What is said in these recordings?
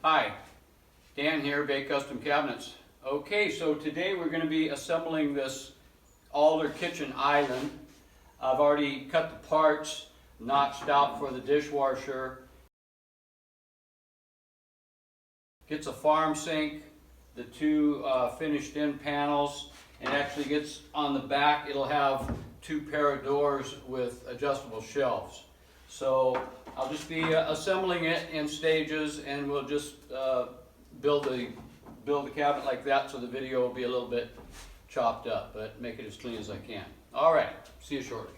Hi, Dan here, Bay Custom Cabinets. Okay, so today we're going to be assembling this alder kitchen island. I've already cut the parts, notched out for the dishwasher. Gets a farm sink, the two finished in panels, and actually gets on the back, it'll have two pair of doors with adjustable shelves. So I'll just be assembling it in stages, and we'll just build the cabinet like that, so the video will be a little bit chopped up, but make it as clean as I can. All right, see you shortly.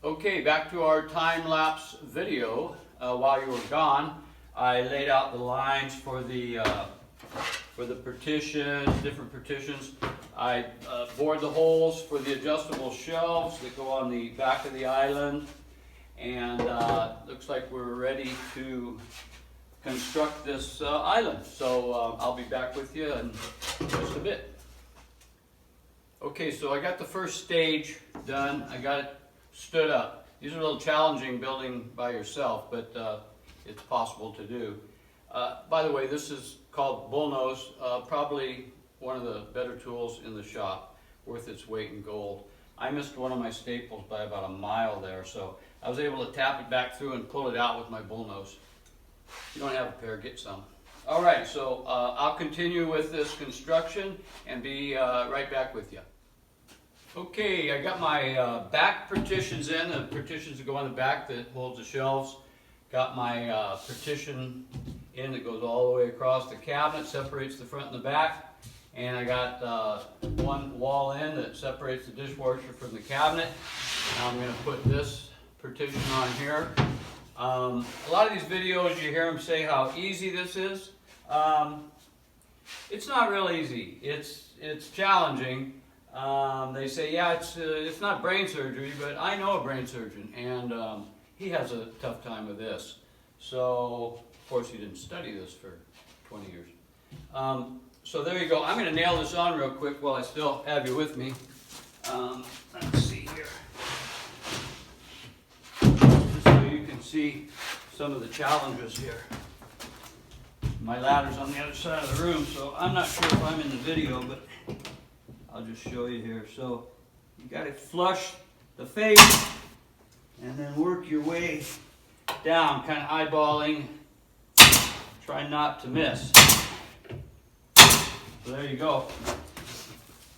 Okay, back to our time-lapse video. While you were gone, I laid out the lines for the partitions, different partitions. I bored the holes for the adjustable shelves that go on the back of the island. And looks like we're ready to construct this island. So I'll be back with you in just a bit. Okay, so I got the first stage done. I got it stood up. These are a little challenging building by yourself, but it's possible to do. By the way, this is called bullnose, probably one of the better tools in the shop, worth its weight in gold. I missed one of my staples by about a mile there, so I was able to tap it back through and pull it out with my bullnose. If you don't have a pair, get some. All right, so I'll continue with this construction and be right back with you. Okay, I got my back partitions in, the partitions that go on the back that holds the shelves. Got my partition in that goes all the way across the cabinet, separates the front and the back. And I got one wall in that separates the dishwasher from the cabinet. Now I'm going to put this partition on here. A lot of these videos you hear them say how easy this is. It's not real easy. It's challenging. They say, yeah, it's not brain surgery, but I know a brain surgeon, and he has a tough time with this. So, of course, he didn't study this for 20 years. So there you go. I'm going to nail this on real quick while I still have you with me. Let's see here. Just so you can see some of the challenges here. My ladder's on the other side of the room, so I'm not sure if I'm in the video, but I'll just show you here. So you got to flush the face and then work your way down, kind of eyeballing. Try not to miss. So there you go.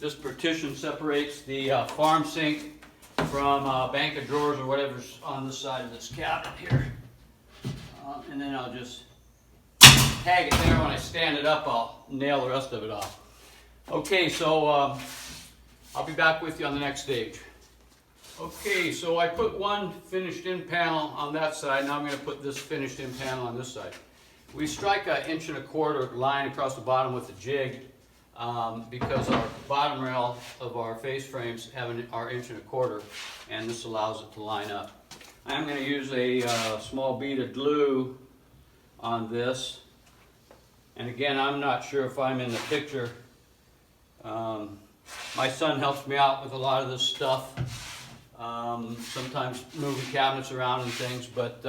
This partition separates the farm sink from a bank of drawers or whatever's on the side of this cabinet here. And then I'll just tag it there. When I stand it up, I'll nail the rest of it off. Okay, so I'll be back with you on the next stage. Okay, so I put one finished in panel on that side. Now I'm going to put this finished in panel on this side. We strike an 1¼ inch line across the bottom with a jig because our bottom rail of our face frames are 1¼ inch, and this allows it to line up. I'm going to use a small bead of glue on this, and again, I'm not sure if I'm in the picture. My son helps me out with a lot of this stuff, sometimes moving cabinets around and things, but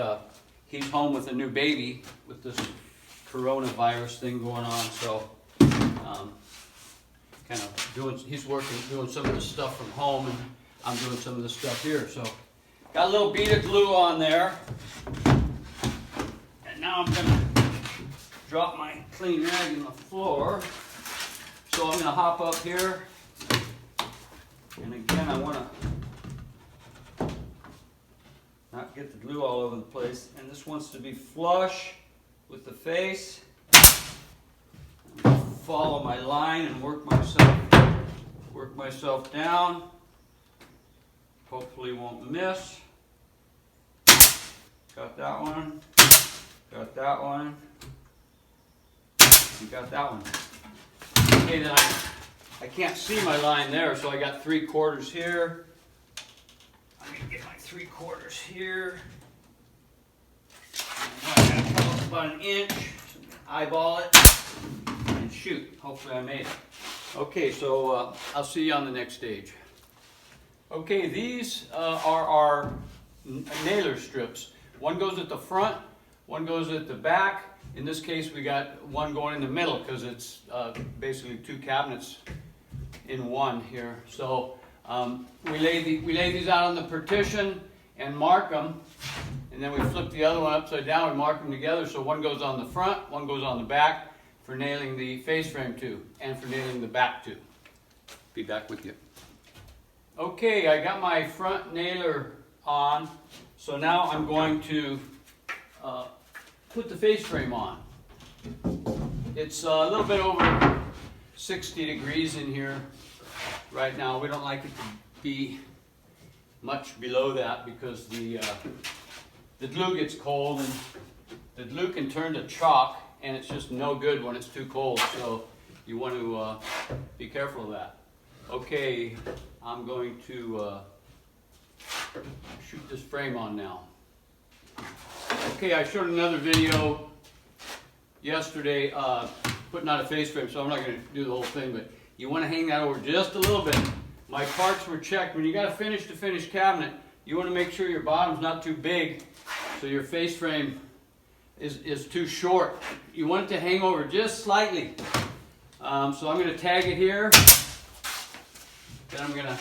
he's home with a new baby with this coronavirus thing going on, so kind of doing some of this stuff from home, and I'm doing some of this stuff here. So got a little bead of glue on there, and now I'm going to drop my clean rag on the floor. So I'm going to hop up here, and again I want to not get the glue all over the place, and this wants to be flush with the face. I'm going to follow my line and work myself down. Hopefully won't miss. Got that one, got that one, and got that one. Okay, then I can't see my line there, so I got 3/4 here. I'm going to get my 3/4 here. I'm going to come up about 1 inch, so I'm going to eyeball it and shoot. Hopefully I made it. Okay, so I'll see you on the next stage. Okay, these are our nailer strips. One goes at the front, one goes at the back, In this case, we got one going in the middle because it's basically two cabinets in one here. So we lay these out on the partition and mark them, and then we flip the other one upside down and mark them together, so one goes on the front, one goes on the back for nailing the face frame to, and for nailing the back to. Be back with you. Okay, I got my front nailer on, so now I'm going to put the face frame on. It's a little bit over 60 degrees in here right now. We don't like it to be much below that because the glue gets cold, and the glue can turn to chalk, and it's just no good when it's too cold, so you want to be careful of that. Okay, I'm going to shoot this frame on now. Okay, I showed another video yesterday putting out a face frame, so I'm not going to do the whole thing, but you want to hang that over just a little bit. My parts were checked. When you got a finish-to-finish cabinet, you want to make sure your bottom's not too big, so your face frame is too short. You want it to hang over just slightly. So I'm going to tag it here. Then I'm going to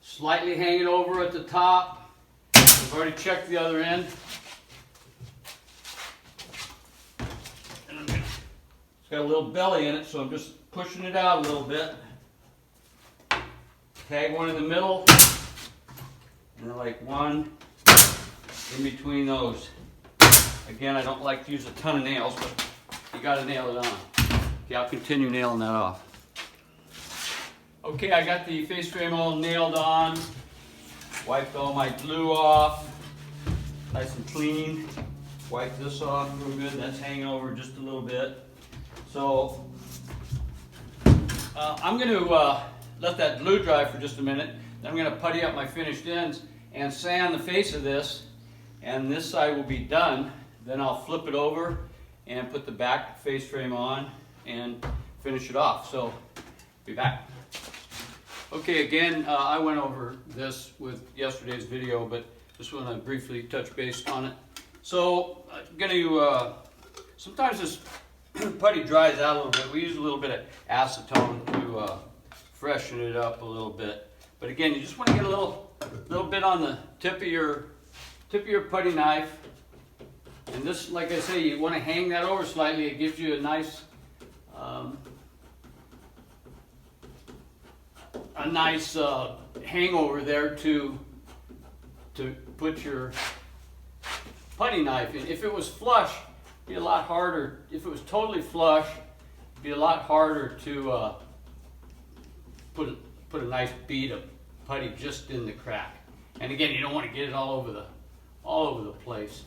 slightly hang it over at the top. I've already checked the other end. And it's got a little belly in it, so I'm just pushing it out a little bit. Tag one in the middle, and then like one in between those. Again, I don't like to use a ton of nails, but you got to nail it on. Okay, I'll continue nailing that off. Okay, I got the face frame all nailed on. Wiped all my glue off, nice and clean. Wipe this off real good. That's hanging over just a little bit. So I'm going to let that glue dry for just a minute. Then I'm going to putty up my finished ends and sand the face of this, and this side will be done. Then I'll flip it over and put the back face frame on and finish it off. So be back. Okay, again, I went over this with yesterday's video, but just want to briefly touch base on it. So I'm going to, sometimes this putty dries out a little bit. We use a little bit of acetone to freshen it up a little bit. But again, you just want to get a little bit on the tip of your putty knife. And this, like I say, you want to hang that over slightly. It gives you a nice hangover there to put your putty knife in. If it was flush, it'd be a lot harder. If it was totally flush, it'd be a lot harder to put a nice bead of putty just in the crack. And again, you don't want to get it all over the place.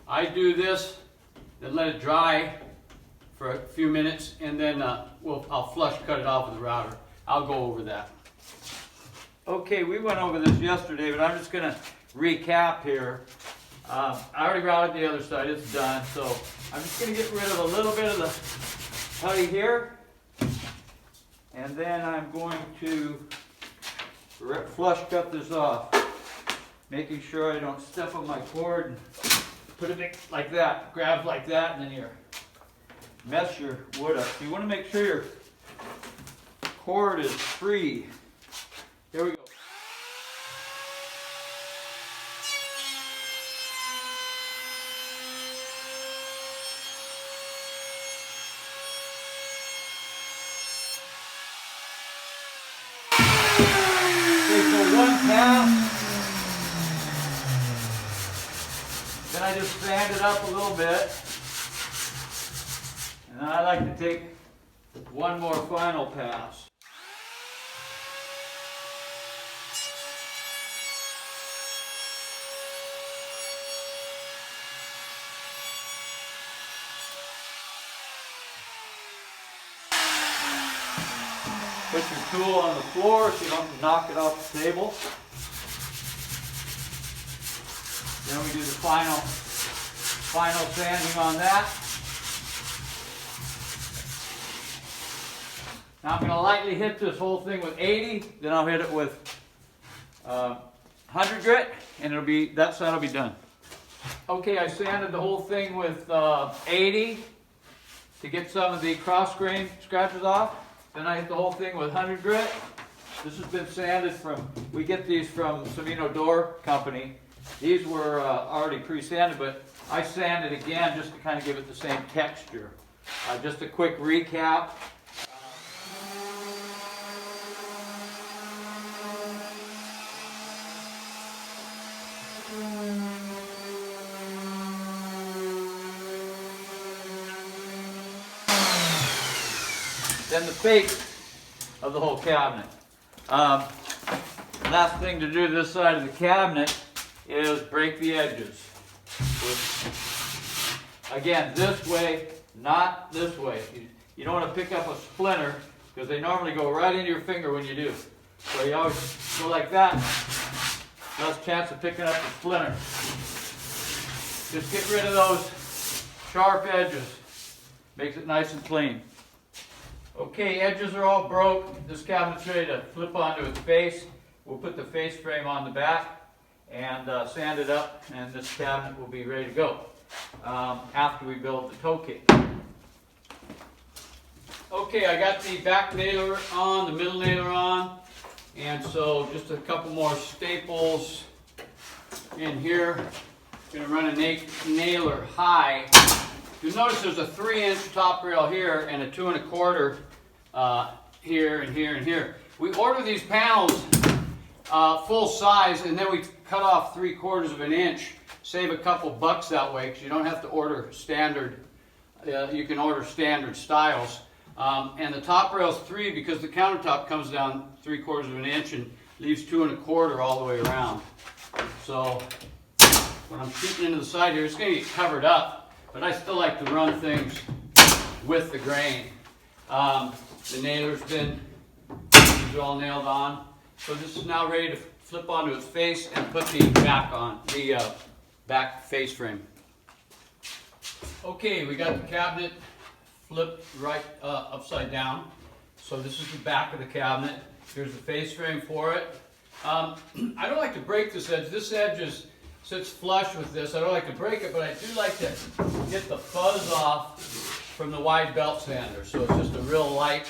I do this, then let it dry for a few minutes, and then I'll flush cut it off with the router. I'll go over that. Okay, we went over this yesterday, but I'm just going to recap here. I already routed the other side, it's done. So I'm just going to get rid of a little bit of the putty here. And then I'm going to flush cut this off, making sure I don't step on my cord and put it like that, grab like that, and then you mess your wood up. So you want to make sure your cord is free. Here we go. One pass, then I just sand it up a little bit, and then I like to take one more final pass. Put your tool on the floor so you don't knock it off the table. Then we do the final sanding on that. Now I'm going to lightly hit this whole thing with 80, then I'll hit it with 100 grit, and that side will be done. Okay, I sanded the whole thing with 80 to get some of the cross grain scratches off. Then I hit the whole thing with 100 grit. This has been sanded from, we get these from Savino Door Company. These were already pre-sanded, but I sanded again just to kind of give it the same texture. Just a quick recap. Then the face of the whole cabinet. Last thing to do to this side of the cabinet is break the edges. Again, this way, not this way. You don't want to pick up a splinter because they normally go right into your finger when you do. So you always go like that. Less chance of picking up the splinter. Just get rid of those sharp edges. Makes it nice and clean. Okay, edges are all broke. This cabinet's ready to flip onto its face. We'll put the face frame on the back and sand it up, and this cabinet will be ready to go after we build the toe kick. Okay, I got the back nailer on, the middle nailer on, and so just a couple more staples in here. I'm going to run a nailer high. You'll notice there's a 3-inch top rail here and a 2 1/4 here and here and here. We order these panels full size, and then we cut off 3/4 of an inch. Save a couple bucks that way because you don't have to order standard. You can order standard styles. And the top rail's 3 because the countertop comes down 3/4 of an inch and leaves 2 1/4 all the way around. So when I'm shooting into the side here, it's going to get covered up. But I still like to run things with the grain. The nailer's been, these are all nailed on. So this is now ready to flip onto its face and put the back on, the back face frame. Okay, we got the cabinet flipped right upside down. So this is the back of the cabinet. Here's the face frame for it. I don't like to break this edge. This edge sits flush with this. I don't like to break it, but I do like to get the fuzz off from the wide belt sander. So it's just a real light.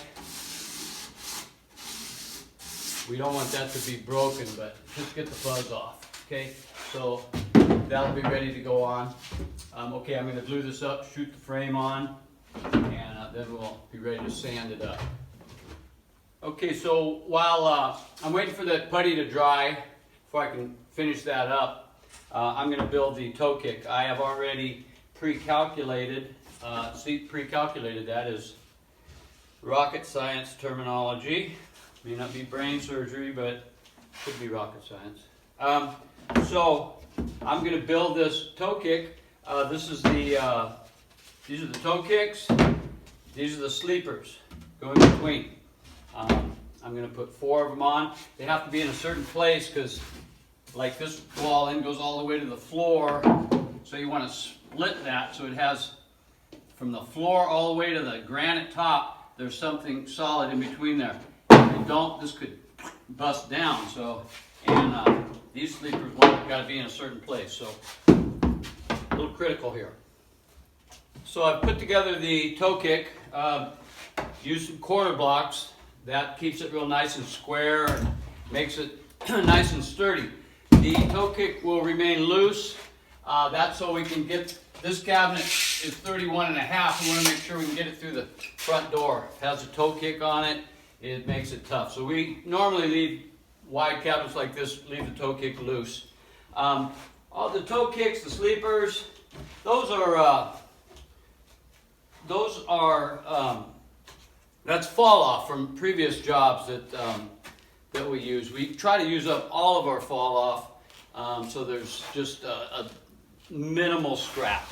We don't want that to be broken, but just get the fuzz off. Okay, so that'll be ready to go on. Okay, I'm going to glue this up, shoot the frame on, and then we'll be ready to sand it up. Okay, so while I'm waiting for that putty to dry before I can finish that up, I'm going to build the toe kick. I have already pre-calculated, pre-calculated, that is rocket science terminology. May not be brain surgery, but could be rocket science. So I'm going to build this toe kick. These are the toe kicks. These are the sleepers. Go in between. I'm going to put 4 of them on. They have to be in a certain place because, like, this wall in goes all the way to the floor. So you want to split that so it has from the floor all the way to the granite top. There's something solid in between there. If you don't, this could bust down. So, and these sleepers got to be in a certain place. So a little critical here. So I've put together the toe kick. Use some quarter blocks. That keeps it real nice and square and makes it nice and sturdy. The toe kick will remain loose. That's so we can get, this cabinet is 31 1/2. We want to make sure we can get it through the front door. It has a toe kick on it. It makes it tough. So we normally leave wide cabinets like this, leave the toe kick loose. All the toe kicks, the sleepers, those are that's fall off from previous jobs that we use. We try to use up all of our fall off, so there's just a minimal scrap.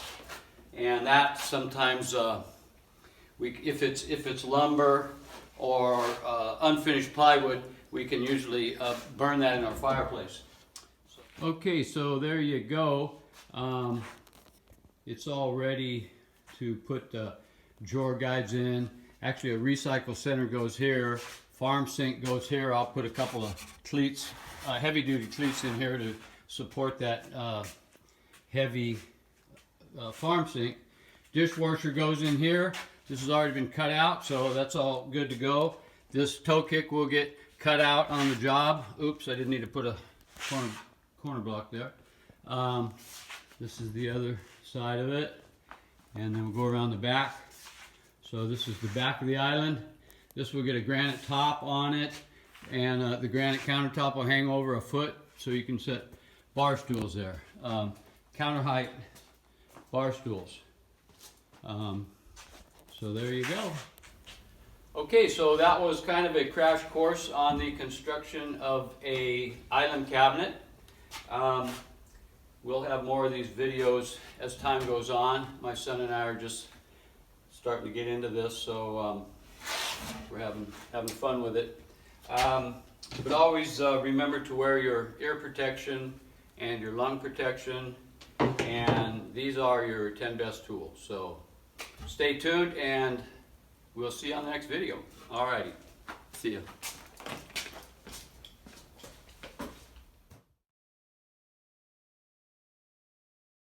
And that sometimes, if it's lumber or unfinished plywood, we can usually burn that in our fireplace. Okay, so there you go. It's all ready to put the drawer guides in. Actually, a recycle center goes here. Farm sink goes here. I'll put a couple of cleats, heavy-duty cleats in here to support that heavy farm sink. Dishwasher goes in here. This has already been cut out, so that's all good to go. This toe kick will get cut out on the job. Oops, I didn't need to put a corner block there. This is the other side of it, and then we'll go around the back. So this is the back of the island. This will get a granite top on it, and the granite countertop will hang over a foot, so you can set bar stools there. Counter height bar stools. So there you go. Okay, so that was kind of a crash course on the construction of a island cabinet. We'll have more of these videos as time goes on. My son and I are just starting to get into this, so we're having fun with it. But always remember to wear your ear protection and your lung protection, and these are your 10 best tools. So stay tuned, and we'll see you on the next video. Alrighty, see ya.